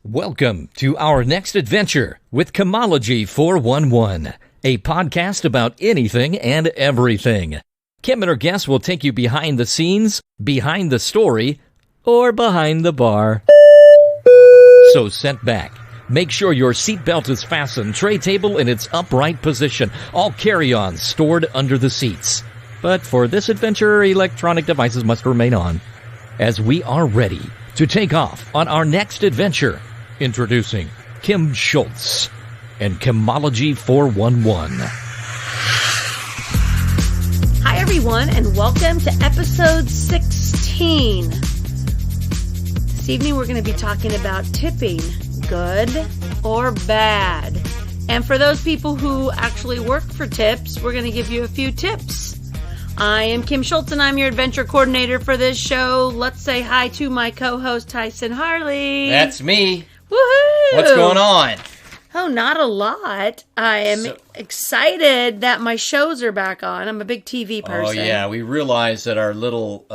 Welcome to our next adventure with Chemology 411, a podcast about anything and everything. Kim and her guests will take you behind the scenes, behind the story, or behind the bar. So sit back. Make sure your seatbelt is fastened, tray table in its upright position, all carry-ons stored under the seats. But for this adventure, electronic devices must remain on, as we are ready to take off on our next adventure. Introducing Kim Schultz and Chemology 411. Hi, everyone, and welcome to episode 16. This evening, we're going to be talking about tipping, good or bad. And for those people who actually work for tips, we're going to give you a few tips. I am Kim Schultz, and I'm your adventure coordinator for this show. Let's say hi to my co-host, Tyson Harley. That's me. Woohoo! What's going on? Oh, not a lot. I am excited that my shows are back on. I'm a big TV person. Oh yeah, we realize that our little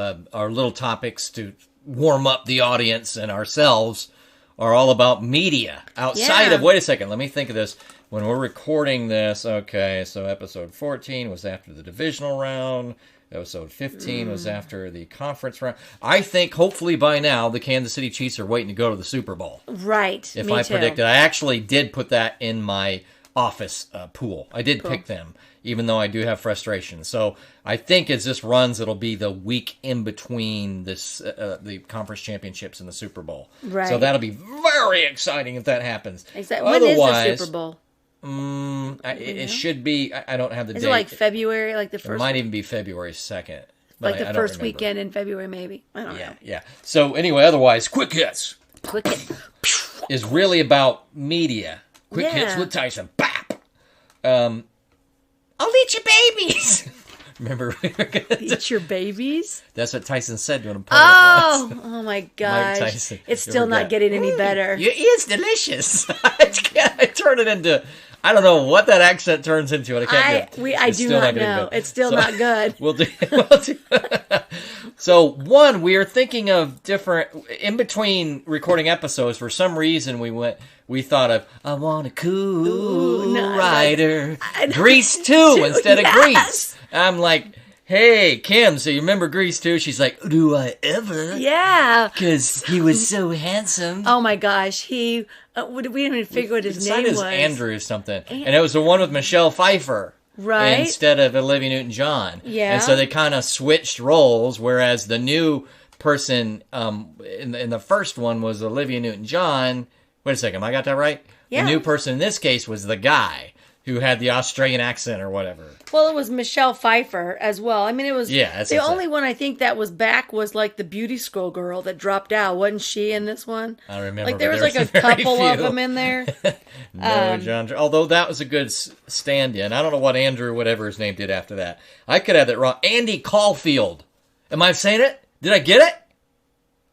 topics to warm up the audience and ourselves are all about media outside of. Wait a second, let me think of this. When we're recording this, okay, so episode 14 was after the divisional round. Episode 15 was after the conference round. I think hopefully by now the Kansas City Chiefs are waiting to go to the Super Bowl. Right. If I predicted, I actually did put that in my office pool. I did pick them, even though I do have frustration. So I think as this runs, it'll be the week in between this the conference championships and the Super Bowl. Right. So that'll be very exciting if that happens. Exactly. When is the Super Bowl? It should be. I don't have the date. Is it like February, like the first? It might even be February 2nd. Like the first weekend in February, maybe. I don't know. Yeah. So anyway, otherwise, Quick Hits. Quick Hits is really about media. Quick Hits with Tyson. Bap. I'll eat your babies. Remember? Eat your babies? That's what Tyson said to him. Oh my gosh. Mike Tyson. It's still not getting any better. It's delicious. I turn it into, I don't know what that accent turns into. I do not know. It's still not good. We'll do. So we are thinking of different, in between recording episodes, for some reason we thought of, I want a cool rider. Grease 2 instead of Grease. I'm like, hey, Kim, so you remember Grease 2? She's like, do I ever? Yeah. Because he was so handsome. Oh, my gosh. We didn't even figure what his name was. Andrew or something. And it was the one with Michelle Pfeiffer. Right. Instead of Olivia Newton-John. Yeah. And so they kind of switched roles, whereas the new person in the first one was Olivia Newton-John. Wait a second, I got that right? Yeah. The new person in this case was the guy who had the Australian accent or whatever. Well, it was Michelle Pfeiffer as well. I mean, it was the only one I think that was back was like the Beauty School girl that dropped out. Wasn't she in this one? I remember. Like there was like a couple of them in there. No, John. Although that was a good stand-in. I don't know what Andrew, whatever his name, did after that. I could have that wrong. Andy Caulfield. Am I saying it? Did I get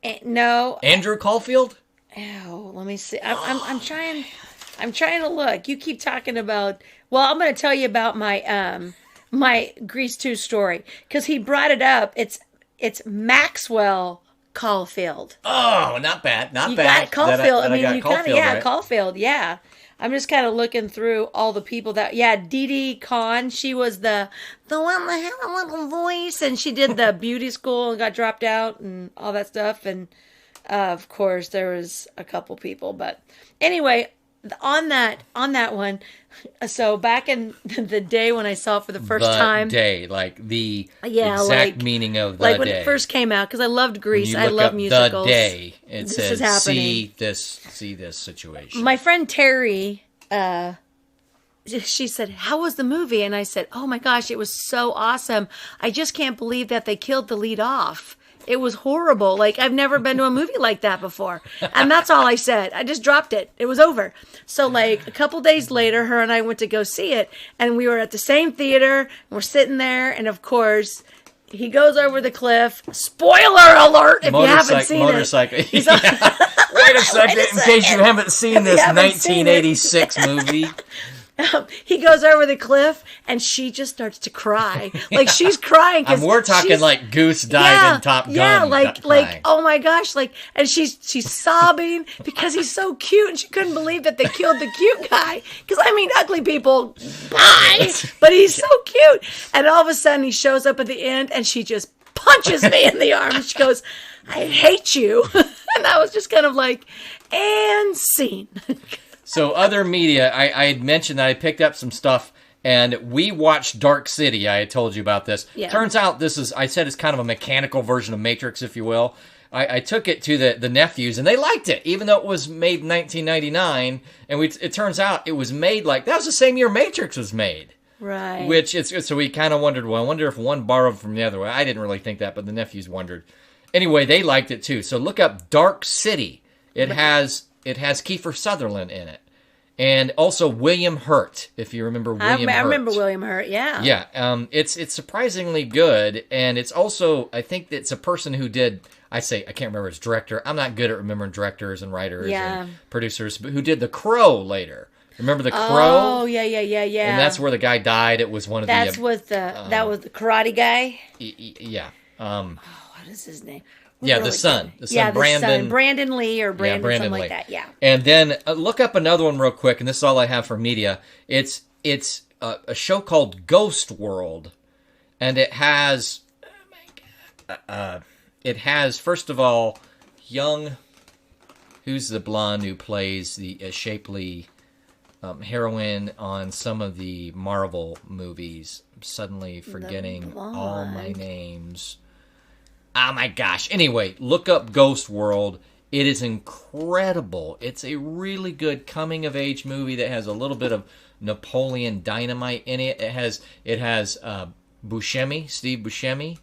it? No. Andrew Caulfield? Oh, let me see. I'm trying to look. You keep talking about. Well, I'm going to tell you about my my Grease 2 story because he brought it up. It's Maxwell Caulfield. Oh, not bad. Not you bad. Got Caulfield. I mean, you kind of right? Caulfield. Yeah. I'm just kind of looking through all the people that. Yeah, Didi Conn. She was the one that had a little voice, and she did the beauty school and got dropped out and all that stuff. And of course, there was a couple people, but anyway. On that one, so back in the day when I saw it for the first time. The exact meaning of the day. Like when it first came out, because I loved Grease. I love musicals. The day, it says, happening. see this situation. My friend Terry, she said, how was the movie? And I said, oh my gosh, it was so awesome. I just can't believe that they killed the lead off. It was horrible. Like, I've never been to a movie like that before. And that's all I said. I just dropped it. It was over. So, like, a couple days later, her and I went to go see it. And we were at the same theater. And we're sitting there. And, of course, he goes over the cliff. Spoiler alert if you haven't seen it. Motorcycle. Wait a second. In case you haven't seen this 1986 movie. he goes over the cliff and she just starts to cry. Like she's crying. We're talking like Goose died in Top Gun. Yeah, like oh my gosh, like, and she's sobbing because he's so cute and she couldn't believe that they killed the cute guy. Because I mean, ugly people die, but he's so cute. And all of a sudden he shows up at the end and she just punches me in the arm. She goes, "I hate you." And I was just kind of like, and scene. So other media, I had mentioned that I picked up some stuff, and we watched Dark City. I had told you about this. Yeah. Turns out I said it's kind of a mechanical version of Matrix, if you will. I took it to the nephews, and they liked it, even though it was made in 1999. And it turns out it was made that was the same year Matrix was made. Right. So we kind of wondered, well, I wonder if one borrowed from the other. I didn't really think that, but the nephews wondered. Anyway, they liked it too. So look up Dark City. It has Kiefer Sutherland in it. And also William Hurt, if you remember William Hurt. I remember William Hurt, yeah. Yeah, it's surprisingly good, and it's also, I think it's a person who did, I can't remember his director. I'm not good at remembering directors and writers and producers, but who did The Crow later. Remember The Crow? Oh, yeah. And that's where the guy died. It was one of that was the karate guy? Yeah. What is his name? The son, Brandon Lee or Brandon something like that. Yeah. And then look up another one real quick, and this is all I have for media. It's a show called Ghost World, and it has first of all who's the blonde who plays the shapely heroine on some of the Marvel movies. I'm suddenly forgetting all my names. Oh my gosh. Anyway, look up Ghost World. It is incredible. It's a really good coming-of-age movie that has a little bit of Napoleon Dynamite in it. It has Buscemi, Steve Buscemi,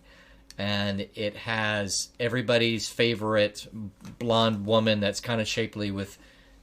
and it has everybody's favorite blonde woman that's kind of shapely with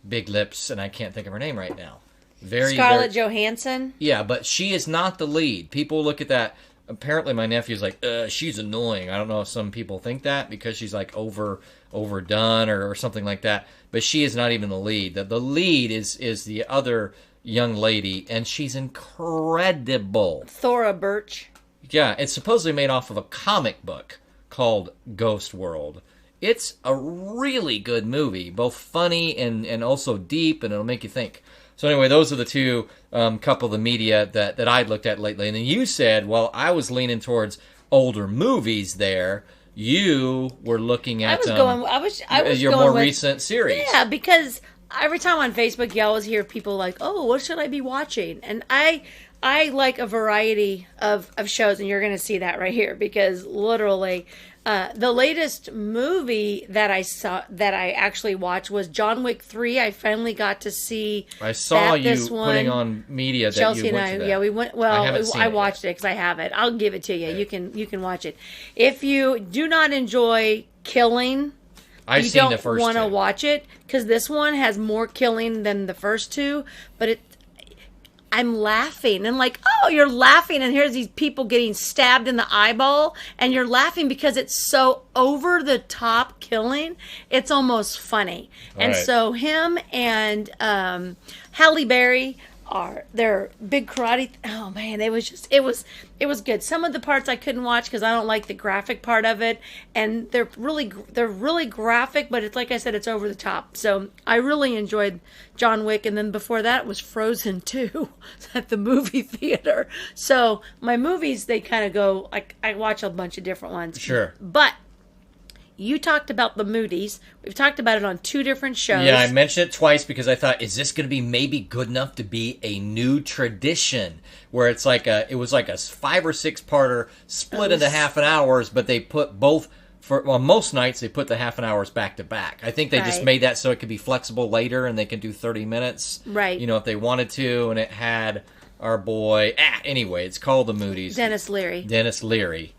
big lips, and I can't think of her name right now. Scarlett Johansson? Yeah, but she is not the lead. People look at that. Apparently, my nephew's like, she's annoying. I don't know if some people think that because she's like overdone or something like that. But she is not even the lead. The lead is the other young lady, and she's incredible. Thora Birch. Yeah, it's supposedly made off of a comic book called Ghost World. It's a really good movie, both funny and also deep, and it'll make you think. So anyway, those are the two couple of the media that I'd looked at lately. And then you said, well, I was leaning towards older movies there. You were looking at your more recent series. Yeah, because every time on Facebook, you always hear people like, oh, what should I be watching? And I like a variety of shows, and you're going to see that right here because literally the latest movie that I actually watched was John Wick 3. I finally got to see. I saw you putting on media that Chelsea you went and I, to that. yeah, we went. Well, I watched it because I have it. I'll give it to you. Okay. You can watch it. If you do not enjoy killing, I've seen the first two. You don't want to watch it because this one has more killing than the first two, but I'm laughing and like, oh, you're laughing and here's these people getting stabbed in the eyeball and you're laughing because it's so over the top killing. It's almost funny. And so him and Halle Berry they're big karate. Oh man, it was good. Some of the parts I couldn't watch because I don't like the graphic part of it, and they're really graphic, but it's like I said, it's over the top. So I really enjoyed John Wick, and then before that was Frozen 2 at the movie theater. So my movies, they kind of go like I watch a bunch of different ones. Sure, but. You talked about the Moody's. We've talked about it on 2 different shows. Yeah, I mentioned it twice because I thought, is this going to be maybe good enough to be a new tradition? Where it's like it was like a 5 or 6-parter split into half an hours, but they put both, most nights they put the half an hours back to back. I think they just made that so it could be flexible later and they can do 30 minutes. Right. If they wanted to, and it had our boy, anyway, it's called The Moody's. Dennis Leary.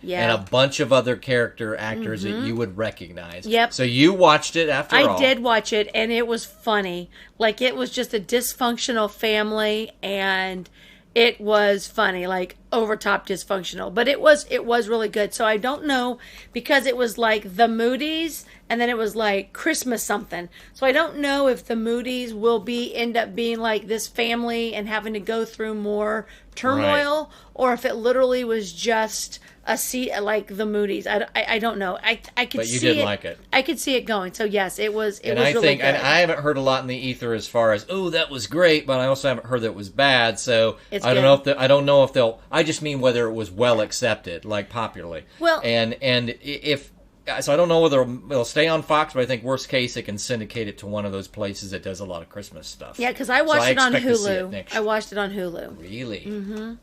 Yeah. And a bunch of other character actors that you would recognize. Yep. So you watched it after all. I did watch it, and it was funny. Like, it was just a dysfunctional family, and it was funny. Like, over top dysfunctional, but it was really good. So I don't know, because it was like The Moody's and then it was like Christmas something. So I don't know if The Moody's will end up being like this family and having to go through more turmoil, or if it literally was just a seat like The Moody's. I don't know. I could But you see did like it. I could see it going. So yes, it was. And was I really think, good. and I haven't heard a lot in the ether as far as, oh, that was great, but I also haven't heard that it was bad. So It's I don't good. know if I don't know if they'll. I just mean whether it was well accepted, like popularly. Well- and if so, I don't know whether it'll stay on Fox, but I think worst case it can syndicate it to one of those places that does a lot of Christmas stuff. Yeah, because I watched So it on expect to see it Hulu. next I watched it on Hulu. Really? Mm-hmm.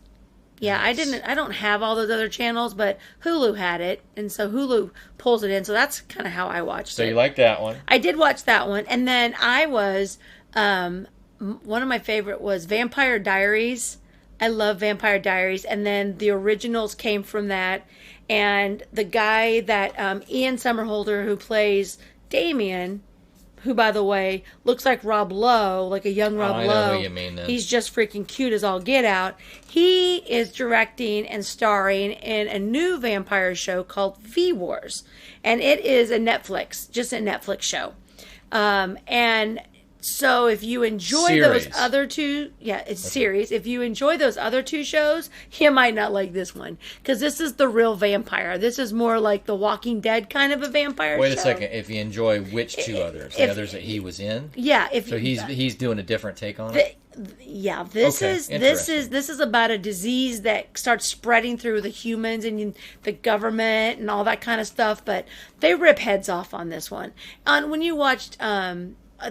Yeah, Nice. I don't have all those other channels, but Hulu had it, and so Hulu pulls it in. So that's kind of how I watched So it. you like that one? I did watch that one, and then I was one of my favorite was Vampire Diaries. I love Vampire Diaries, and then the originals came from that. And the guy that Ian Somerhalder, who plays Damien, who by the way looks like Rob Lowe, like a young Rob I Lowe. know who you mean then. He's just freaking cute as all get out. He is directing and starring in a new vampire show called V Wars, and it is a Netflix show. And so if you enjoy those Series. other two, it's series. If you enjoy those other two shows, you might not like this one, because this is the real vampire. This is more like the Walking Dead kind of a vampire Wait show. a second. If you enjoy which two others? The others that he was in? Yeah, if So you, he's doing a different take on it? yeah, this Okay, is about a disease that starts spreading through the humans and the government and all that kind of stuff. But they rip heads off on this one. And when you watched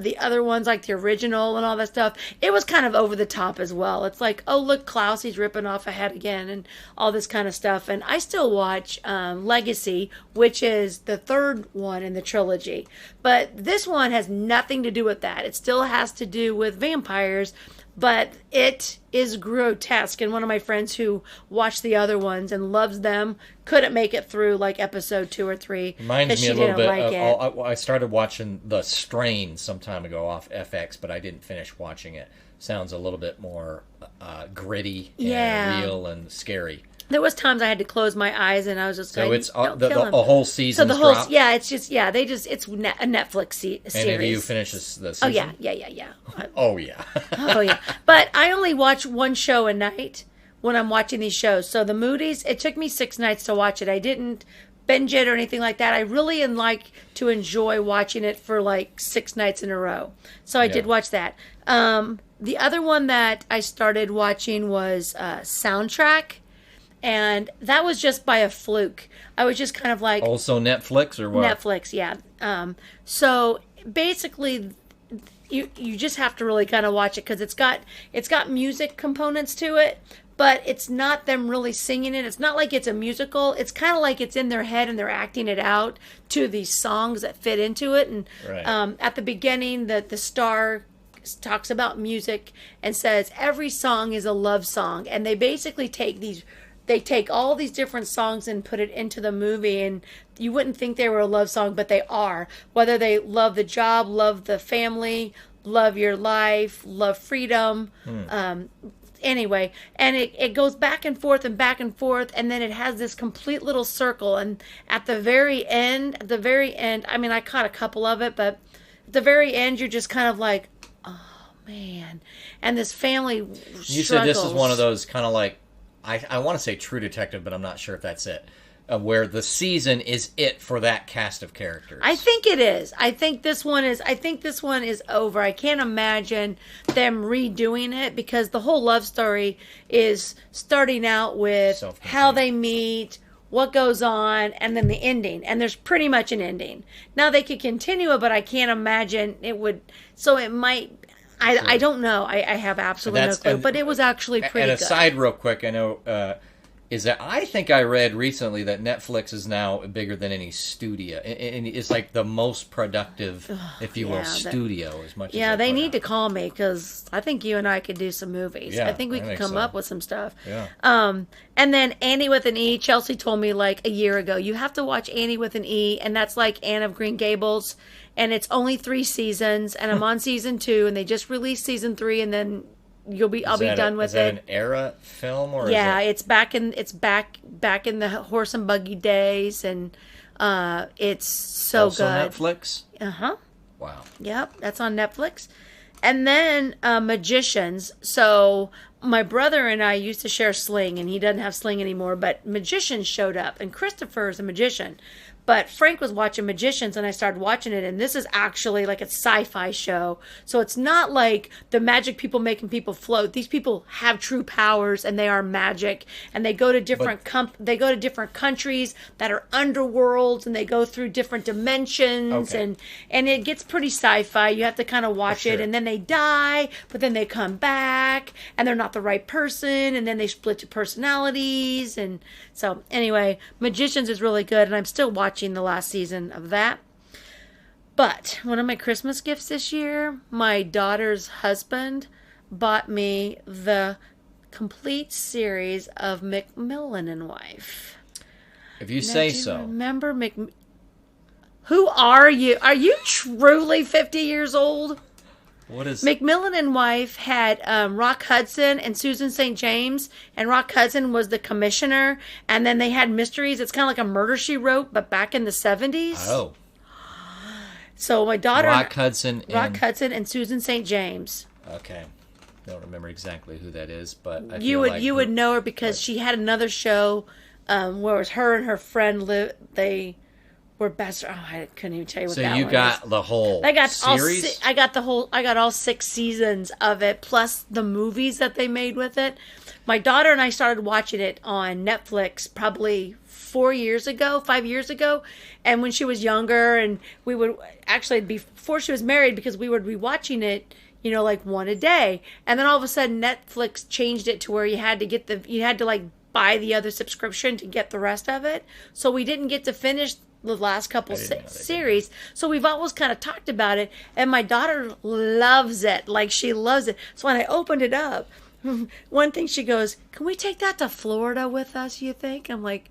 the other ones, like the original and all that stuff, it was kind of over the top as well. It's like, oh look, Klaus, he's ripping off a head again, and all this kind of stuff. And I still watch Legacy, which is the third one in the trilogy. But this one has nothing to do with that. It still has to do with vampires, but it is grotesque. And one of my friends who watched the other ones and loves them couldn't make it through like episode 2 or 3 Reminds because me she a little didn't bit. like it. I started watching The Strain some time ago off FX, but I didn't finish watching it. Sounds a little bit more gritty and Yeah. real and scary. There was times I had to close my eyes and I was just So like, it's don't kill him. a whole So season. the whole, dropped. it's just, it's a Netflix series. And have you finished the season? Oh yeah. Oh yeah. Oh yeah. But I only watch one show a night when I'm watching these shows. So the Moody's, it took me 6 nights to watch it. I didn't binge it or anything like that. I really like to enjoy watching it for like 6 nights in a row. So I did watch that. The other one that I started watching was Soundtrack. And that was just by a fluke. I was just kind of like, Also Netflix or what? Netflix, yeah. So basically, you just have to really kind of watch it because it's got music components to it, but it's not them really singing it. It's not like it's a musical. It's kind of like it's in their head and they're acting it out to these songs that fit into it. And Right. at the beginning, the star talks about music and says every song is a love song, and they basically take all these different songs and put it into the movie, and you wouldn't think they were a love song, but they are. Whether they love the job, love the family, love your life, love freedom. Anyway, and it goes back and forth, and then it has this complete little circle. And at the very end, I mean, I caught a couple of it, but at the very end, you're just kind of like, oh man. And this family You said this is one of those kind of like, I want to say True Detective, but I'm not sure if that's it. Where the season is it for that cast of characters. I think it is. I think this one is over. I can't imagine them redoing it because the whole love story is starting out with Self-contained. how they meet, what goes on, and then the ending. And there's pretty much an ending. Now they could continue it, but I can't imagine it would. So it might. I don't know. I have absolutely no clue. But it was actually pretty And good. aside real quick, I know, is that I think I read recently that Netflix is now bigger than any studio. And it's like the most productive, if you will, studio as much as Yeah, they put need out. to call me because I think you and I could do some movies. Yeah, I think we I could think come so. up with some stuff. Yeah. And then Annie with an E, Chelsea told me like a year ago, you have to watch Annie with an E, and that's like Anne of Green Gables, and it's only 3 seasons, and I'm on season 2, and they just released season 3, and then I'll be done with Is that it. an era film or? Yeah, is it's back in the horse and buggy days, and it's so also good. Netflix? Uh-huh. Wow. Yep, that's on Netflix. And then Magicians. So my brother and I used to share Sling, and he doesn't have Sling anymore, but Magicians showed up, and Christopher is a magician. But Frank was watching Magicians, and I started watching it, and this is actually like a sci-fi show. So it's not like the magic people making people float. These people have true powers, and they are magic, and they go to different different countries that are underworlds, and they go through different dimensions, Okay. and it gets pretty sci-fi. You have to kind of watch it, sure. and then they die, but then they come back, and they're not the right person, and then they split to personalities, and so anyway, Magicians is really good, and I'm still watching the last season of that. But one of my Christmas gifts this year, my daughter's husband bought me the complete series of McMillan and Wife. If you Now, say do you so. remember Who are you? Are you truly 50 years old? What is McMillan and Wife had Rock Hudson and Susan St. James, and Rock Hudson was the commissioner, and then they had mysteries. It's kind of like a Murder, She Wrote, but back in the 70s. Oh, So my daughter... Rock Hudson and Susan St. James. Okay. Don't remember exactly who that is, but I You feel would like you would know her because she had another show where it was her and her friend they were best. Oh, I couldn't even tell you what So that you one got is. the whole I got series? I got all 6 seasons of it, plus the movies that they made with it. My daughter and I started watching it on Netflix probably 5 years ago, and when she was younger, and we would actually before she was married, because we would be watching it, like one a day, and then all of a sudden Netflix changed it to where you had to like buy the other subscription to get the rest of it. So we didn't get to finish the last couple series. So we've always kind of talked about it, and my daughter loves it. Like, she loves it. So when I opened it up, one thing she goes, "Can we take that to Florida with us, you think?" I'm like,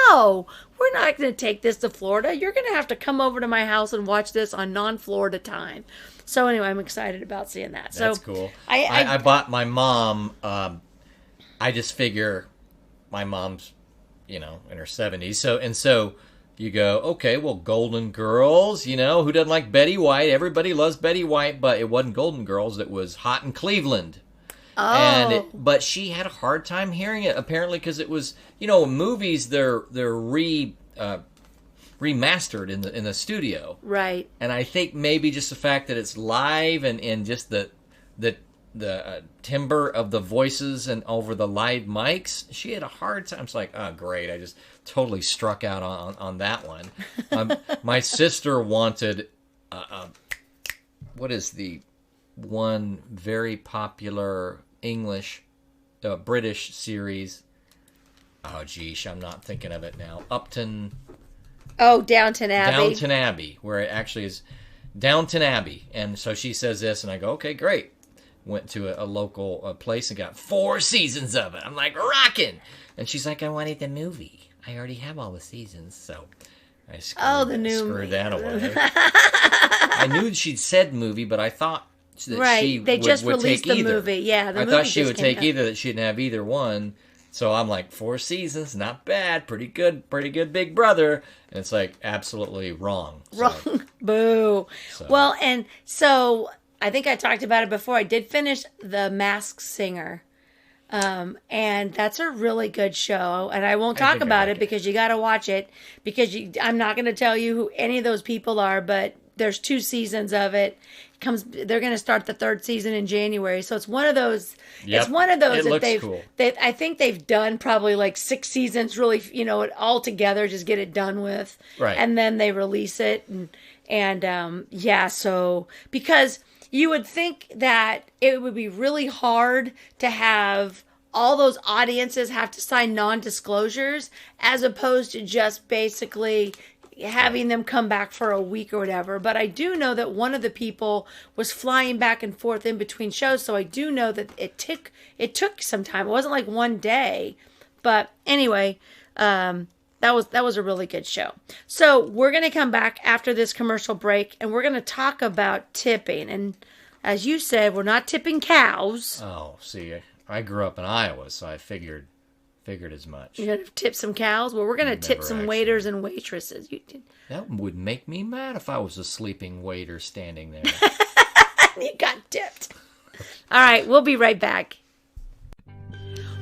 "No, we're not going to take this to Florida. You're going to have to come over to my house and watch this on non-Florida time." So anyway, I'm excited about seeing that. That's so cool. I I bought my mom. I just figure my mom's, in her 70s. So you go, okay, well, Golden Girls. Who doesn't like Betty White? Everybody loves Betty White, but it wasn't Golden Girls. It was Hot in Cleveland. Oh. But she had a hard time hearing it, apparently, because it was, movies, they're remastered in the studio, right. and I think maybe just the fact that it's live and just the timbre of the voices and over the live mics, she had a hard time. It's like, oh, great, I just totally struck out on that one. My sister wanted, what is the one very popular English, British series? Oh, geesh, I'm not thinking of it now. Downton Abbey. Downton Abbey, where it actually is Downton Abbey. And so she says this, and I go, okay, great. Went to a local place and got 4 seasons of it. I'm like, rocking. And she's like, I wanted the movie. I already have all the seasons. So I screwed that away. I knew she'd said movie, but I thought that she they would, just would released take the either. movie. Yeah, the I movie thought she just would came take out. either, that she didn't have either one. So I'm like, 4 seasons, not bad, pretty good Big Brother. And it's like, absolutely wrong. Wrong. Boo. So. Well, and so I think I talked about it before. I did finish The Masked Singer. And that's a really good show. And I won't talk about it because you got to watch it. Because I'm not going to tell you who any of those people are, but there's 2 seasons of it. They're going to start the 3rd season in January. So it's one of those. Yep. It's one of those It that looks cool. I think they've done probably like 6 seasons, really, all together, just get it done with. Right. And then they release it. And yeah, so because you would think that it would be really hard to have all those audiences have to sign non-disclosures as opposed to just basically having them come back for a week or whatever. But I do know that one of the people was flying back and forth in between shows, so I do know that it took some time. It wasn't like one day. But anyway, that was a really good show. So we're going to come back after this commercial break, and we're going to talk about tipping. And as you said, we're not tipping cows. Oh, see, I grew up in Iowa, so I figured as much. You're going to tip some cows? Well, we're going to tip some waiters and waitresses. That would make me mad if I was a sleeping waiter standing there. You got tipped. All right, we'll be right back.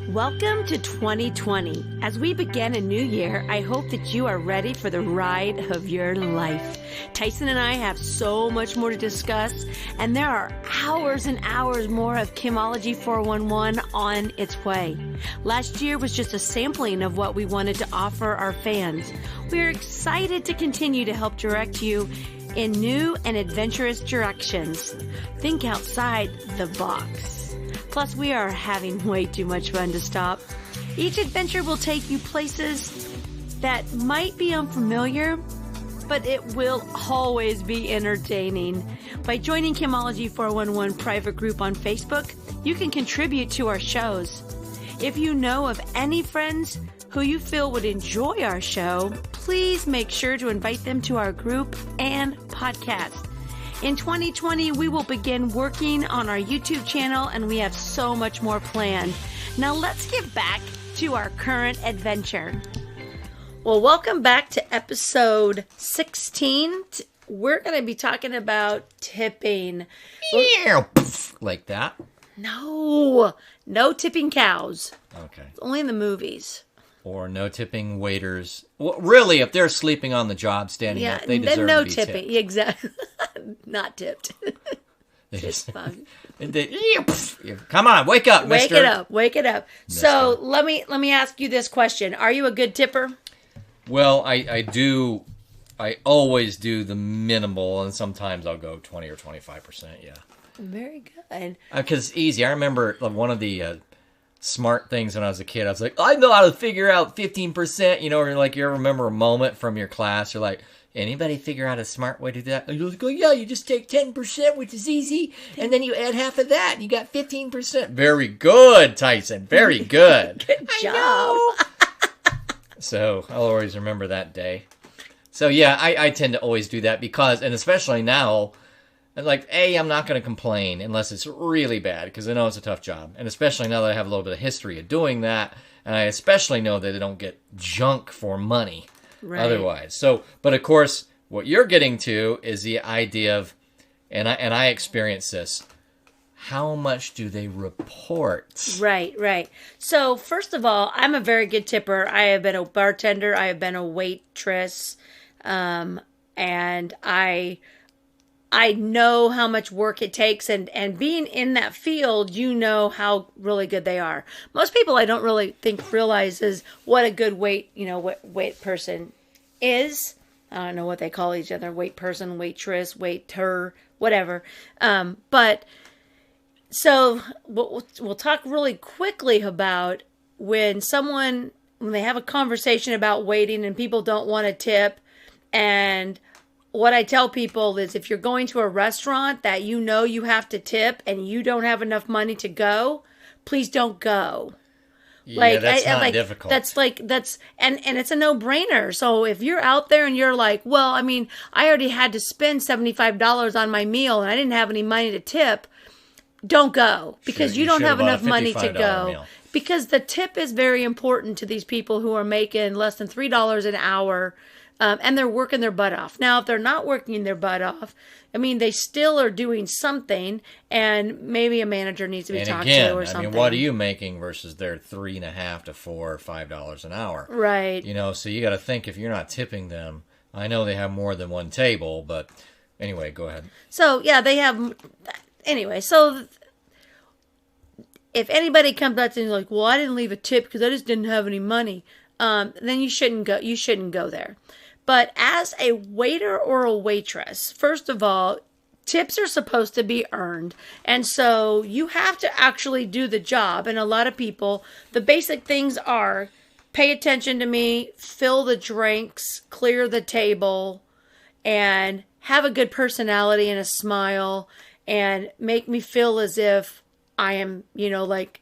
Welcome to 2020. As we begin a new year, I hope that you are ready for the ride of your life. Tyson and I have so much more to discuss, and there are hours and hours more of Kimology 411 on its way. Last year was just a sampling of what we wanted to offer our fans. We are excited to continue to help direct you in new and adventurous directions. Think outside the box. Plus, we are having way too much fun to stop. Each adventure will take you places that might be unfamiliar, but it will always be entertaining. By joining Kimology 411 private group on Facebook, you can contribute to our shows. If you know of any friends who you feel would enjoy our show, please make sure to invite them to our group and podcast. In 2020, we will begin working on our YouTube channel, and we have so much more planned. Now let's get back to our current adventure. Well, welcome back to episode 16. We're going to be talking about tipping. Like that? No tipping cows. Okay. Only in the movies. Or no tipping waiters. Well, really, if they're sleeping on the job, standing up, they deserve no to be tipping. tipped. Exactly. Not tipped. Just fun. Come on, wake up, mister. Wake it up. So let me ask you this question: are you a good tipper? Well, I do. I always do the minimal, and sometimes I'll go 20 or 25%. Yeah. Very good. Because it's easy. I remember one of the smart things when I was a kid. I was like, I know how to figure out 15%. You know, or like you ever remember a moment from your class? You're like, anybody figure out a smart way to do that? And you're like, oh yeah, you just take 10%, which is easy, and then you add half of that, and you got 15%. Very good, Tyson. Very good. Good job. So I'll always remember that day. So yeah, I tend to always do that because, and especially now, like, I'm not going to complain unless it's really bad because I know it's a tough job. And especially now that I have a little bit of history of doing that, and I especially know that they don't get junk for money otherwise. So, but of course, what you're getting to is the idea of, and I experience this, how much do they report? Right. So first of all, I'm a very good tipper. I have been a bartender. I have been a waitress. And I know how much work it takes, and being in that field, you know how really good they are. Most people I don't really think realizes what a good wait person is. I don't know what they call each other, wait person, waitress, waiter, whatever. But so we'll talk really quickly about when they have a conversation about waiting and people don't want to tip. And what I tell people is if you're going to a restaurant that you know you have to tip and you don't have enough money to go, please don't go. Yeah, that's not difficult. And it's a no-brainer. So if you're out there and you're like, well, I mean, I already had to spend $75 on my meal and I didn't have any money to tip, don't go because you don't have enough money to go. Meal. Because the tip is very important to these people who are making less than $3 an hour. And they're working their butt off. Now, if they're not working their butt off, I mean, they still are doing something, and maybe a manager needs to be talked to or something. I mean, what are you making versus their $3.50 to $4 or $5 an hour? Right. You know, so you got to think if you're not tipping them. I know they have more than one table, but anyway, go ahead. So yeah, they have. Anyway, so if anybody comes up to you like, well, I didn't leave a tip because I just didn't have any money, then you shouldn't go. You shouldn't go there. But as a waiter or a waitress, first of all, tips are supposed to be earned. And so you have to actually do the job. And a lot of people, the basic things are pay attention to me, fill the drinks, clear the table, and have a good personality and a smile, and make me feel as if I am, like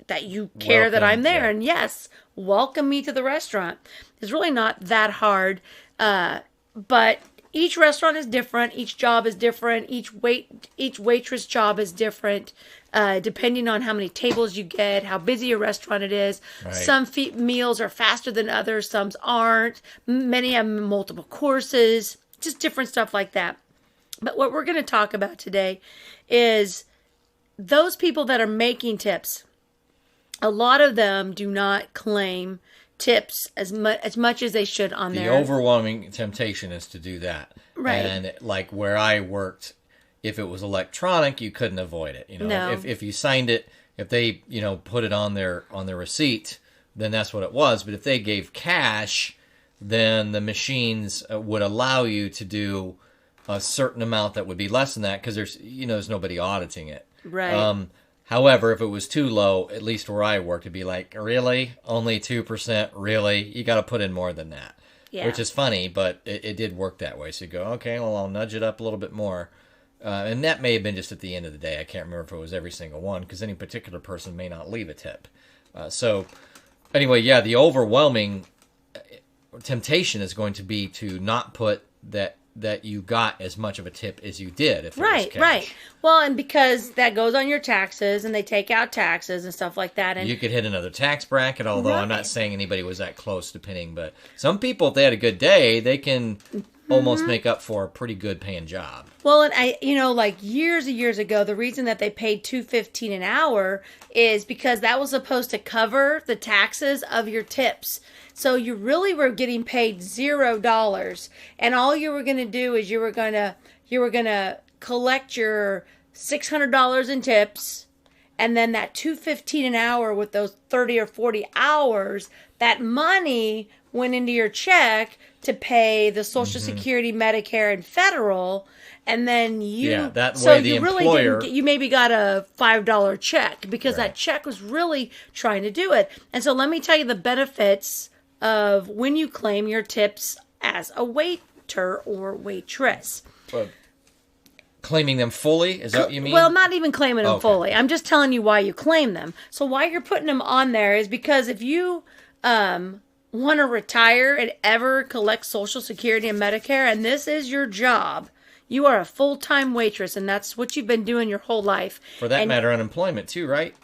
that you care welcome, that I'm there. Yeah. And yes, welcome me to the restaurant. It's really not that hard. But each restaurant is different. Each job is different. Each waitress job is different, depending on how many tables you get, how busy your restaurant it is. Right. Some meals are faster than others. Some aren't. Many have multiple courses. Just different stuff like that. But what we're going to talk about today is those people that are making tips. A lot of them do not claim tips as much as they should on the there. The overwhelming temptation is to do that. Right. And like where I worked, if it was electronic, you couldn't avoid it. You know, No. if you signed it, if they, put it on their receipt, then that's what it was. But if they gave cash, then the machines would allow you to do a certain amount that would be less than that because there's nobody auditing it. Right. However, if it was too low, at least where I worked, it'd be like, really? Only 2%? Really? You got to put in more than that. Yeah. Which is funny, but it did work that way. So you go, okay, well, I'll nudge it up a little bit more. And that may have been just at the end of the day. I can't remember if it was every single one because any particular person may not leave a tip. So anyway, yeah, the overwhelming temptation is going to be to not put that you got as much of a tip as you did if it was cash. Right. Well, and because that goes on your taxes and they take out taxes and stuff like that. And you could hit another tax bracket, although I'm not saying anybody was that close depending. But some people, if they had a good day, they can almost make up for a pretty good paying job. Well, and like years and years ago, the reason that they paid $2.15 an hour is because that was supposed to cover the taxes of your tips. So you really were getting paid $0, and all you were going to do is you were going to collect your $600 in tips, and then that $2.15 an hour with those 30 or 40 hours, that money went into your check to pay the Social Security, Medicare, and federal. And then you maybe got a $5 check because that check was really trying to do it. And so let me tell you the benefits of when you claim your tips as a waiter or waitress. Claiming them fully? Is that what you mean? Well, not even claiming them fully. I'm just telling you why you claim them. So why you're putting them on there is because if you want to retire and ever collect Social Security and Medicare, and this is your job, you are a full-time waitress, and that's what you've been doing your whole life. For that matter, unemployment too, right?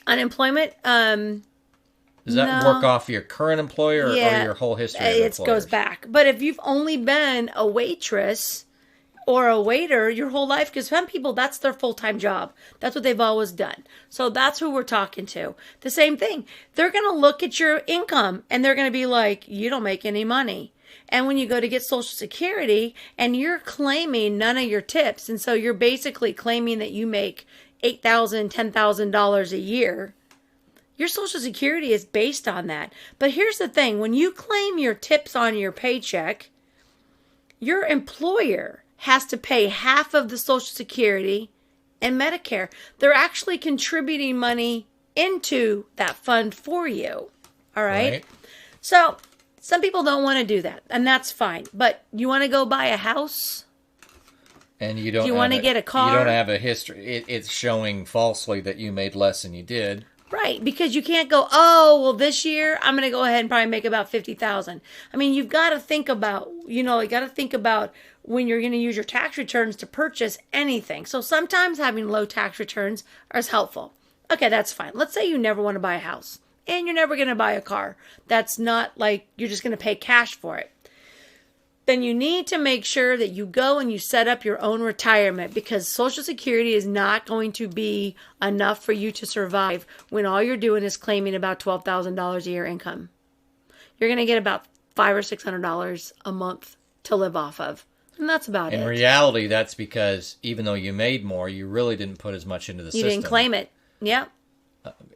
Unemployment, does that work off your current employer or your whole history of employers? It goes back. But if you've only been a waitress or a waiter your whole life, because some people, that's their full-time job. That's what they've always done. So that's who we're talking to. The same thing. They're going to look at your income, and they're going to be like, you don't make any money. And when you go to get Social Security, and you're claiming none of your tips, and so you're basically claiming that you make $8,000, $10,000 a year, your Social Security is based on that. But here's the thing. When you claim your tips on your paycheck, your employer has to pay half of the Social Security and Medicare. They're actually contributing money into that fund for you. All right? So some people don't want to do that, and that's fine. But you want to go buy a house? And you don't. Do you want to get a car? You don't have a history. It's showing falsely that you made less than you did. Right, because you can't go, oh, well, this year I'm going to go ahead and probably make about $50,000. I mean, you've got to think about, when you're going to use your tax returns to purchase anything. So sometimes having low tax returns is helpful. Okay, that's fine. Let's say you never want to buy a house and you're never going to buy a car. That's not like you're just going to pay cash for it. Then you need to make sure that you go and you set up your own retirement, because Social Security is not going to be enough for you to survive when all you're doing is claiming about $12,000 a year income. You're going to get about $500 or $600 a month to live off of. And that's about it. In reality, that's because even though you made more, you really didn't put as much into the system. You didn't claim it. Yeah.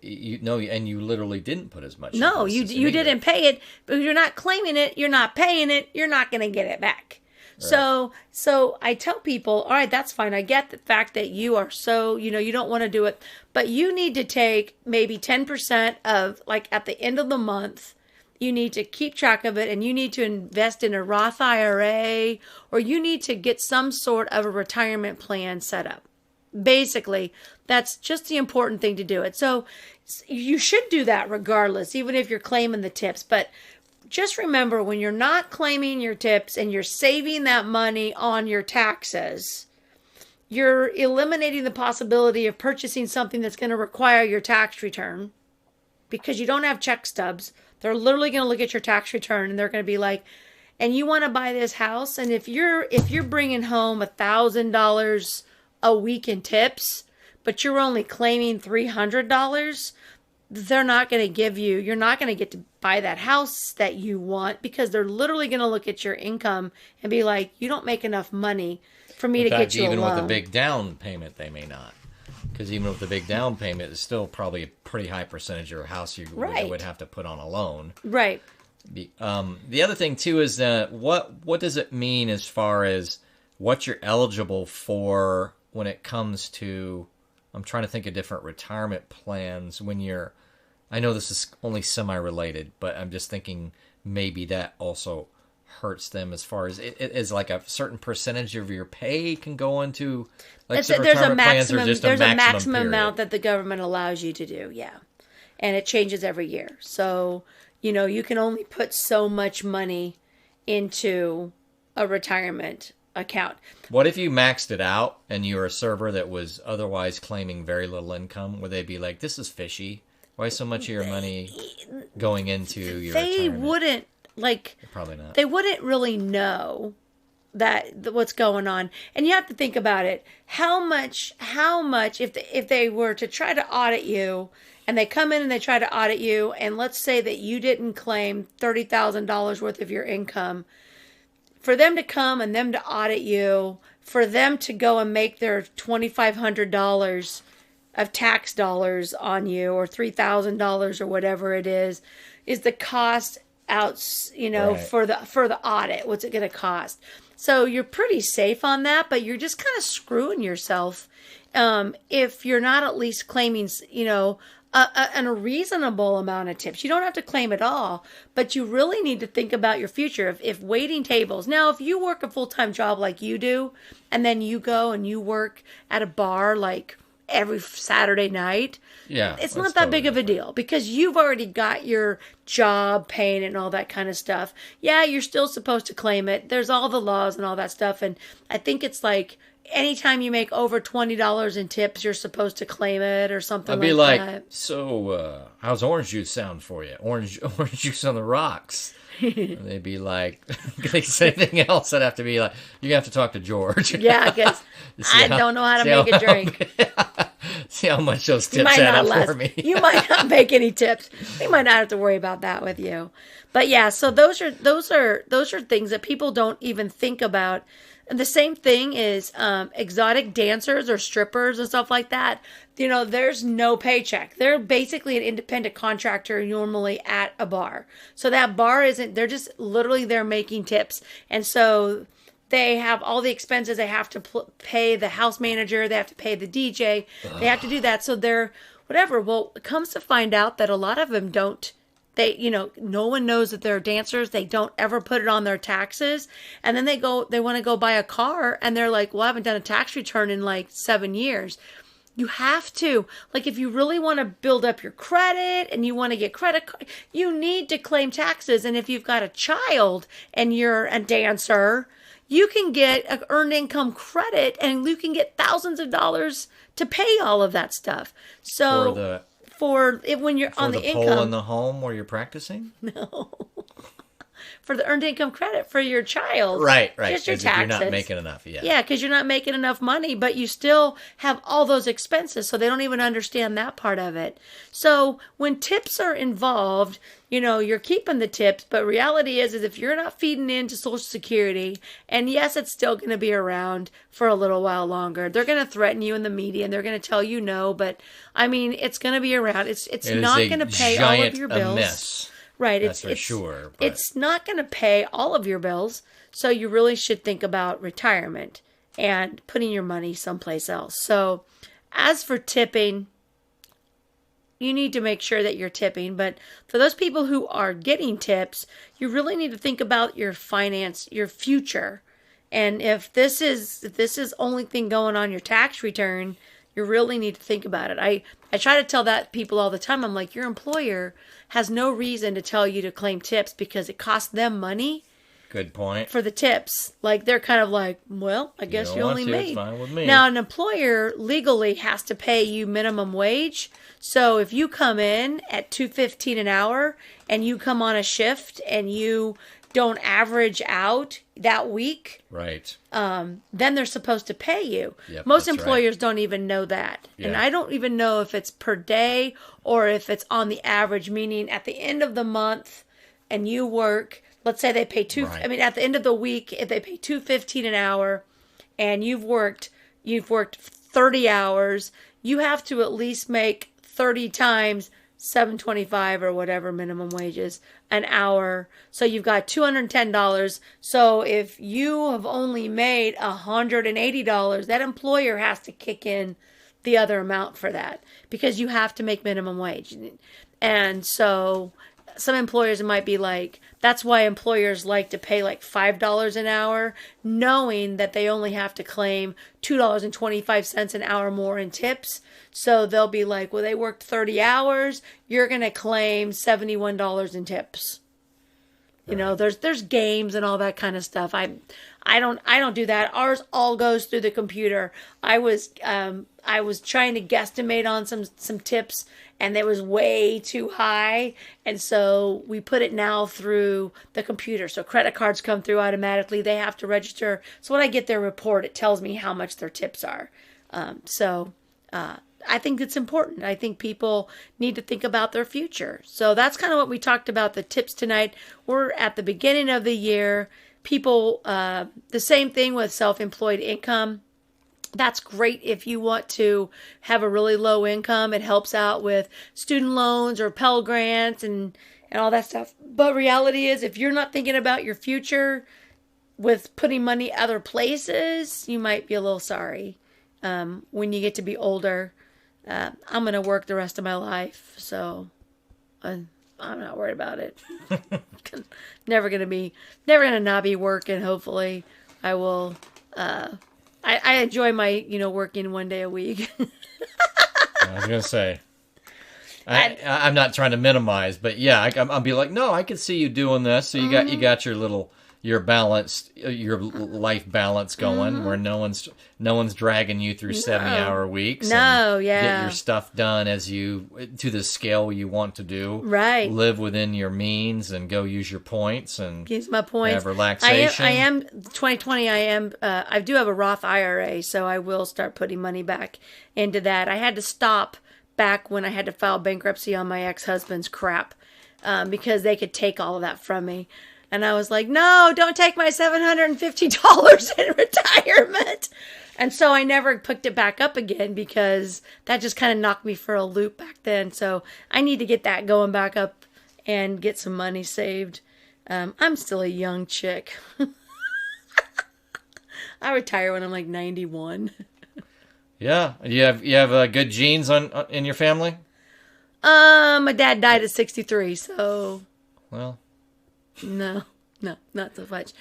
And you literally didn't put as much. No, you didn't pay it, but if you're not claiming it, you're not paying it, you're not going to get it back. Right. So I tell people, all right, that's fine. I get the fact that you are you don't want to do it, but you need to take maybe 10% of, like, at the end of the month, you need to keep track of it, and you need to invest in a Roth IRA, or you need to get some sort of a retirement plan set up. Basically, that's just the important thing to do it. So you should do that regardless, even if you're claiming the tips. But just remember, when you're not claiming your tips and you're saving that money on your taxes, you're eliminating the possibility of purchasing something that's going to require your tax return, because you don't have check stubs. They're literally going to look at your tax return and they're going to be like, and you want to buy this house, and if you're bringing home $1,000 a week in tips, but you're only claiming $300, they're not going to give you, you're not going to get to buy that house that you want, because they're literally going to look at your income and be like, you don't make enough money for me to get you a loan. Even with a big down payment, they may not. Because even with the big down payment, it's still probably a pretty high percentage of your house you would have to put on a loan. Right. The other thing, too, is that what does it mean as far as what you're eligible for when it comes to, I'm trying to think of different retirement plans when you're, I know this is only semi-related, but I'm just thinking maybe that also hurts them as far as it is, like a certain percentage of your pay can go into like there's a maximum amount that the government allows you to do, yeah. And it changes every year. So, you can only put so much money into a retirement account. What if you maxed it out and you were a server that was otherwise claiming very little income? Would they be like, this is fishy? Why so much of your money going into your retirement? They wouldn't, probably not. They wouldn't really know what's going on. And you have to think about it. How much if they were to try to audit you, and they come in and they try to audit you, and let's say that you didn't claim $30,000 worth of your income, for them to come and them to audit you, for them to go and make their $2,500 of tax dollars on you, or $3,000 or whatever it is the cost out, right, for the audit. What's it going to cost? So you're pretty safe on that, but you're just kind of screwing yourself if you're not at least claiming, a reasonable amount of tips. You don't have to claim it all, but you really need to think about your future. If waiting tables, now if you work a full-time job like you do, and then you go and you work at a bar like every Saturday night, yeah, it's not that big of a deal, because you've already got your job paying and all that kind of stuff. Yeah, you're still supposed to claim it. There's all the laws and all that stuff, and I think it's like anytime you make over $20 in tips, you're supposed to claim it or something like that. I'd be like, so how's orange juice sound for you? Orange juice on the rocks. And they'd be like, they say anything else, I'd have to be like, you have to talk to George. Yeah, because I don't know how to make a drink. See how much those tips add up for me. You might not make any tips. We might not have to worry about that with you. But yeah, so those are things that people don't even think about. And the same thing is exotic dancers or strippers and stuff like that. There's no paycheck. They're basically an independent contractor normally at a bar. So that bar they're just literally they're making tips. And so they have all the expenses. They have to pay the house manager. They have to pay the DJ. They have to do that. So they're whatever. Well, it comes to find out that a lot of them don't. No one knows that they're dancers. They don't ever put it on their taxes. And then they want to go buy a car, and they're like, well, I haven't done a tax return in like 7 years. You have to. Like, if you really want to build up your credit and you want to get credit card, you need to claim taxes. And if you've got a child and you're a dancer, you can get an earned income credit, and you can get thousands of dollars to pay all of that stuff. So when you're on the income. For the pole in the home where you're practicing? No. For the earned income credit for your child. Right. Just your taxes. If you're not making enough, yeah. Yeah, because you're not making enough money, but you still have all those expenses, so they don't even understand that part of it. So when tips are involved, you're keeping the tips, but reality is if you're not feeding into Social Security, and yes, it's still going to be around for a little while longer. They're going to threaten you in the media, and they're going to tell you no, but I mean, it's going to be around. It's not going to pay all of your bills. Mess. Right, that's for sure. But it's not going to pay all of your bills, so you really should think about retirement and putting your money someplace else. So, as for tipping, you need to make sure that you're tipping. But for those people who are getting tips, you really need to think about your finance, your future. And if this is only thing going on your tax return, You really need to think about it. I try to tell that people all the time. I'm like, your employer has no reason to tell you to claim tips because it costs them money. Good point. For the tips. Like, they're kind of like, well, I guess you only made. It's fine with me. Now, an employer legally has to pay you minimum wage. So if you come in at $2.15 an hour and you come on a shift and you don't average out that week, right? Then they're supposed to pay you. Yep, Most that's employers right. don't even know that. Yeah. And I don't even know if it's per day or if it's on the average, meaning at the end of the month and you work, let's say they pay Right. at the end of the week, if they pay $2.15 an hour and you've worked 30 hours, you have to at least make 30 times $7.25 or whatever minimum wages an hour. So you've got $210. So if you have only made $180, that employer has to kick in the other amount for that because you have to make minimum wage. And so some employers might be like, that's why employers like to pay like $5 an hour, knowing that they only have to claim $2.25 an hour more in tips. So they'll be like, well, they worked 30 hours, you're going to claim $71 in tips. You know, there's games and all that kind of stuff. I don't do that. Ours all goes through the computer. I was trying to guesstimate on some tips, and it was way too high, and so we put it now through the computer. So credit cards come through automatically. They have to register. So when I get their report, it tells me how much their tips are. I think it's important. I think people need to think about their future. So that's kind of what we talked about, the tips tonight. We're at the beginning of the year. People, the same thing with self-employed income. That's great if you want to have a really low income. It helps out with student loans or Pell Grants and all that stuff. But reality is, if you're not thinking about your future with putting money other places, you might be a little sorry when you get to be older. I'm going to work the rest of my life, so I'm not worried about it. Never going to not be working, hopefully. I will, I enjoy my, working one day a week. I was going to say, I'm not trying to minimize, but yeah, I'll be like, no, I can see you doing this. So you got your balance, your life balance going, where no one's dragging you through 70-hour weeks. Get your stuff done to the scale you want to do. Right. Live within your means and go use your points and use my points. Have relaxation. I am 2020. I do have a Roth IRA, so I will start putting money back into that. I had to stop back when I had to file bankruptcy on my ex-husband's crap because they could take all of that from me. And I was like, no, don't take my $750 in retirement. And so I never picked it back up again because that just kind of knocked me for a loop back then. So I need to get that going back up and get some money saved. I'm still a young chick. I retire when I'm like 91. Yeah. You have good genes in your family? My dad died at 63, so... Well... No, not so much.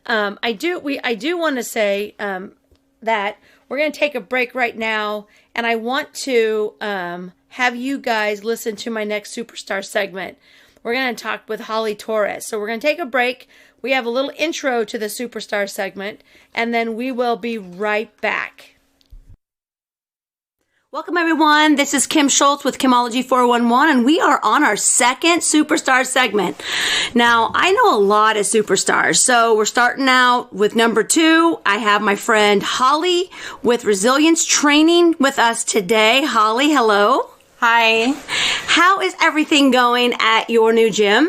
I do want to say that we're going to take a break right now, and I want to have you guys listen to my next Superstar segment. We're going to talk with Holly Torres. So we're going to take a break. We have a little intro to the Superstar segment, and then we will be right back. Welcome, everyone. This is Kim Schultz with Kimology 411, and we are on our second Superstar segment. Now, I know a lot of superstars, so we're starting out with number 2. I have my friend Holly with Resilience Training with us today. Holly, hello. Hi. How is everything going at your new gym?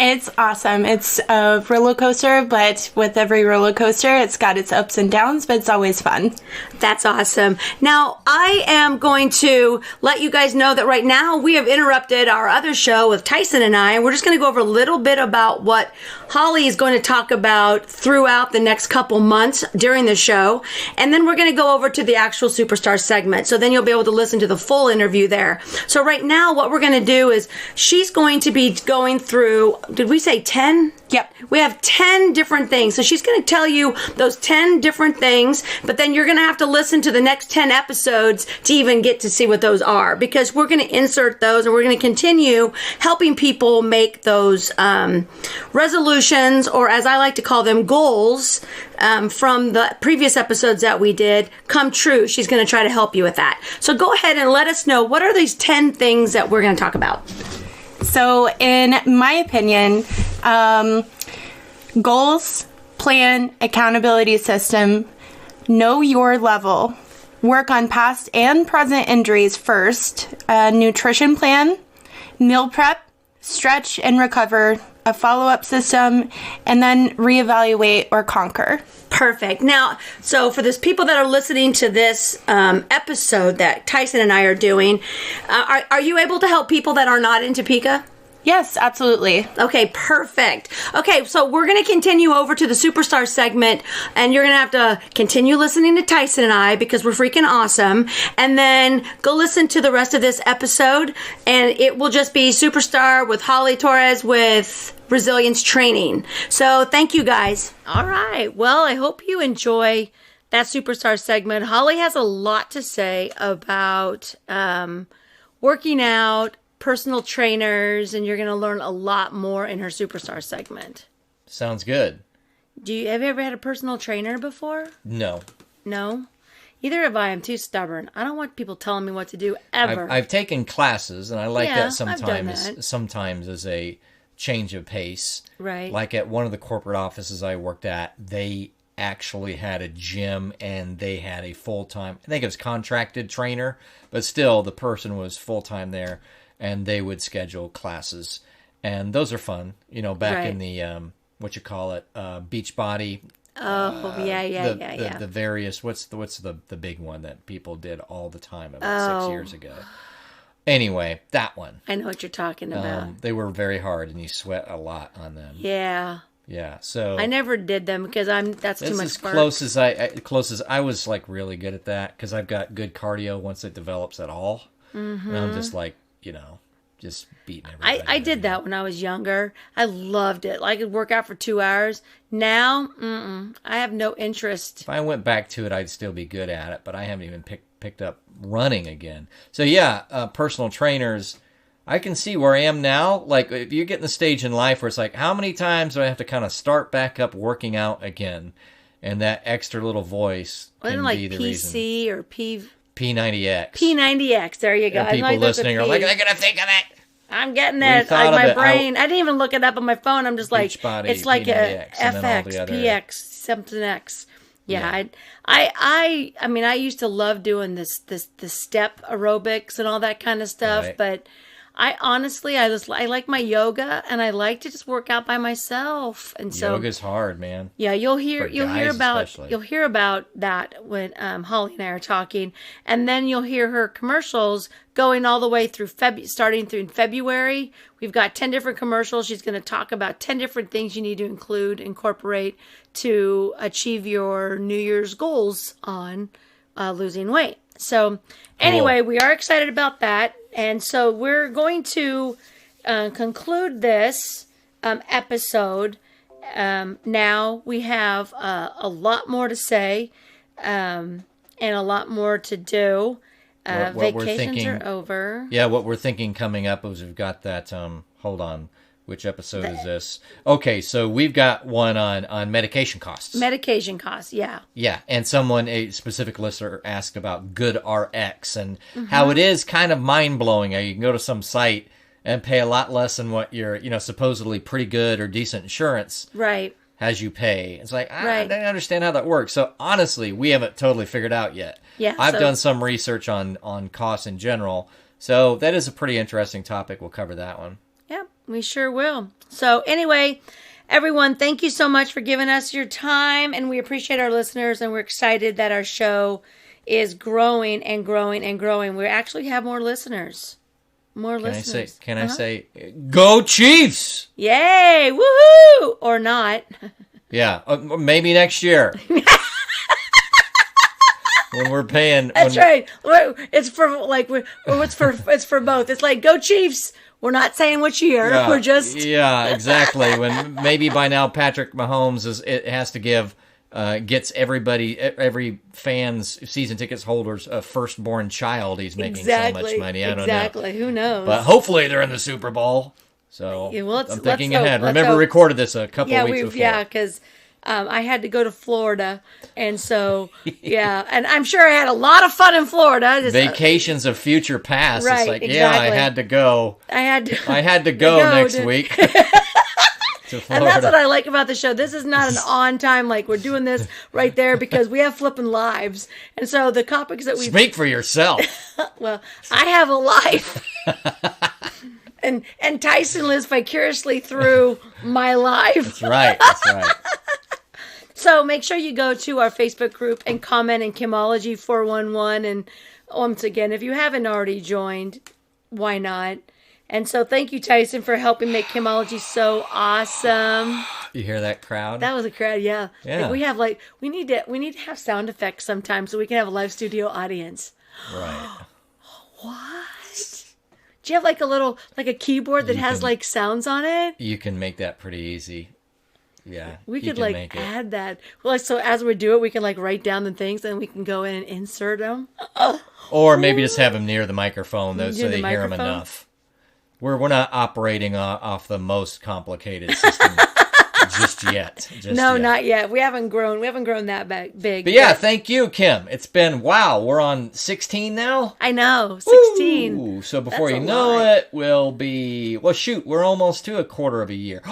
It's awesome. It's a roller coaster, but with every roller coaster, it's got its ups and downs, but it's always fun. That's awesome. Now, I am going to let you guys know that right now we have interrupted our other show with Tyson and I. We're just going to go over a little bit about what Holly is going to talk about throughout the next couple months during the show. And then we're going to go over to the actual Superstar segment. So then you'll be able to listen to the full interview there. So right now, what we're going to do is she's going to be going through did we say 10? Yep. We have 10 different things. So she's going to tell you those 10 different things, but then you're going to have to listen to the next 10 episodes to even get to see what those are, because we're going to insert those and we're going to continue helping people make those resolutions, or as I like to call them, goals, from the previous episodes that we did come true. She's going to try to help you with that. So go ahead and let us know, what are these 10 things that we're going to talk about? So in my opinion, goals, plan, accountability system, know your level, work on past and present injuries first, nutrition plan, meal prep, stretch and recover, a follow-up system, and then reevaluate or conquer. Perfect. Now, so for those people that are listening to this episode that Tyson and I are doing, are you able to help people that are not in Topeka? Yes, absolutely. Okay, perfect. Okay, so we're going to continue over to the Superstar segment, and you're going to have to continue listening to Tyson and I because we're freaking awesome. And then go listen to the rest of this episode, and it will just be Superstar with Holly Torres with Resilience Training. So thank you, guys. All right. Well, I hope you enjoy that Superstar segment. Holly has a lot to say about working out, personal trainers, and you're going to learn a lot more in her Superstar segment. Sounds good. Have you ever had a personal trainer before? No. No? Either have I. I'm too stubborn. I don't want people telling me what to do ever. I've taken classes, and I like Yeah, that I've done that. sometimes as a change of pace. Right. Like at one of the corporate offices I worked at, they actually had a gym, and they had a full-time, I think it was contracted trainer, but still the person was full-time there, and they would schedule classes. And those are fun, back Right. in the, Beachbody. Oh, yeah. The various, what's the big one that people did all the time about 6 years ago? Anyway, that one. I know what you're talking about. They were very hard, and you sweat a lot on them. Yeah. Yeah, so I never did them because that's too much as work. close as I was, like, really good at that, because I've got good cardio once it develops at all. Mm-hmm. And I'm just like, just beating everybody. I did that when I was younger. I loved it. I could work out for 2 hours. Now, I have no interest. If I went back to it, I'd still be good at it, but I haven't even picked up running again. So yeah, personal trainers, I can see where I am now. Like, if you get in the stage in life where it's like, how many times do I have to kind of start back up working out again? And that extra little voice can like be the PC reason. or P90X. P90X. There you go. And people listening are like, they're going to think of it. I'm getting that. Like my brain. I didn't even look it up on my phone. I'm just like, Beachbody, it's like a P90X, and then all FX, the other- PX, something X. Yeah. I mean, I used to love doing this step aerobics and all that kind of stuff, Right. but I honestly, I like my yoga, and I like to just work out by myself. And so Yoga's hard, man. yeah, you'll hear especially. about that when Holly and I are talking, and then you'll hear her commercials going all the way through starting through February. We've got 10 different commercials. She's going to talk about 10 different things you need to incorporate to achieve your New Year's goals on losing weight. So anyway, we are excited about that. And so we're going to conclude this episode. Now we have a lot more to say and a lot more to do. What we're Vacations thinking- are over. Yeah, what we're thinking coming up is we've got that, hold on, which episode is this? Okay, so we've got one on medication costs. Medication costs, yeah. Yeah, and a specific listener asked about GoodRx and how it is kind of mind-blowing. You can go to some site and pay a lot less than what your, supposedly pretty good or decent insurance Right. has you pay. It's like, I Right. don't understand how that works. So honestly, we haven't totally figured out yet. Yeah, I've so- done some research on costs in general. So that is a pretty interesting topic. We'll cover that one. Yeah, we sure will. So anyway, everyone, thank you so much for giving us your time, and we appreciate our listeners, and we're excited that our show is growing and growing and growing. We actually have more listeners. Listeners. Can I say, go Chiefs? Yay! Woohoo! Or not. Yeah, maybe next year. When we're paying. That's right. It's for it's for both. It's like go Chiefs We're not saying which year. Yeah, We're just exactly. When maybe by now Patrick Mahomes has to give gets every fan's season tickets holders a firstborn child. He's making so much money. I don't know. Exactly. Who knows? But hopefully they're in the Super Bowl. So Yeah, well, I'm thinking let's ahead. hope- Remember, we recorded this a couple weeks before. Yeah, because I had to go to Florida, and so and I'm sure I had a lot of fun in Florida. Just, Vacations of future past. Right, It's like, exactly. I had to go. I had to go next week. To And that's what Florida. I like about the show. This is not an on time, like we're doing this right there because we have flipping lives. And so the topics that we Speak for yourself. well, I have a life. and Tyson lives vicariously through my life. That's right. So make sure you go to our Facebook group and comment in Chemology 411. And once again, if you haven't already joined, why not? And so thank you, Tyson, for helping make Chemology so awesome. You hear that crowd? That was a crowd, yeah. Yeah. Like we need to have sound effects sometimes so we can have a live studio audience. Right. What? Do you have like a keyboard that has like sounds on it? You can make that pretty easy. Yeah. We you could can like make it. add that. Well, so as we do it, we can like write down the things and we can go in and insert them. Or maybe just have them near the microphone so Near they the hear them microphone? enough. We're not operating off the most complicated system just yet. No, not yet. We haven't grown. We haven't grown that big. But yeah, thank you, Kim. It's been, wow, we're on 16 now? I know, 16. Ooh, so before That's you a know lot. it, we'll be, well, shoot, we're almost to a quarter of a year.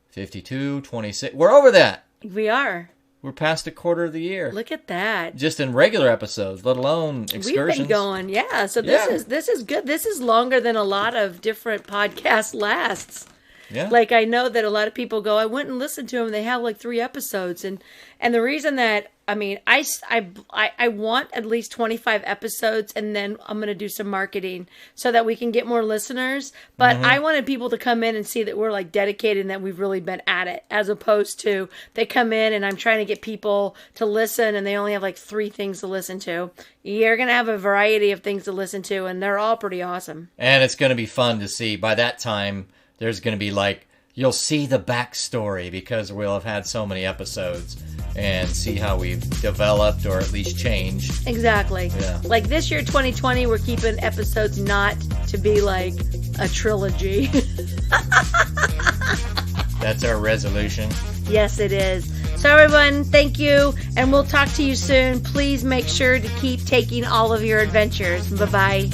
52, 26. We're over that. We are. We're past a quarter of the year. Look at that. Just in regular episodes, let alone excursions. We've been going, yeah. So this is good. This is longer than a lot of different podcasts lasts. Yeah. Like I know that a lot of people go, I went and listened to them. They have like 3 episodes, and the reason that I want at least 25 episodes, and then I'm going to do some marketing so that we can get more listeners. But I wanted people to come in and see that we're like dedicated and that we've really been at it, as opposed to they come in and I'm trying to get people to listen and they only have like 3 things to listen to. You're going to have a variety of things to listen to, and they're all pretty awesome. And it's going to be fun to see. By that time, there's going to be like, you'll see the backstory because we'll have had so many episodes and see how we've developed or at least changed. Exactly. Yeah. Like this year, 2020, we're keeping episodes not to be like a trilogy. That's our resolution. Yes, it is. So everyone, thank you, and we'll talk to you soon. Please make sure to keep taking all of your adventures. Bye-bye.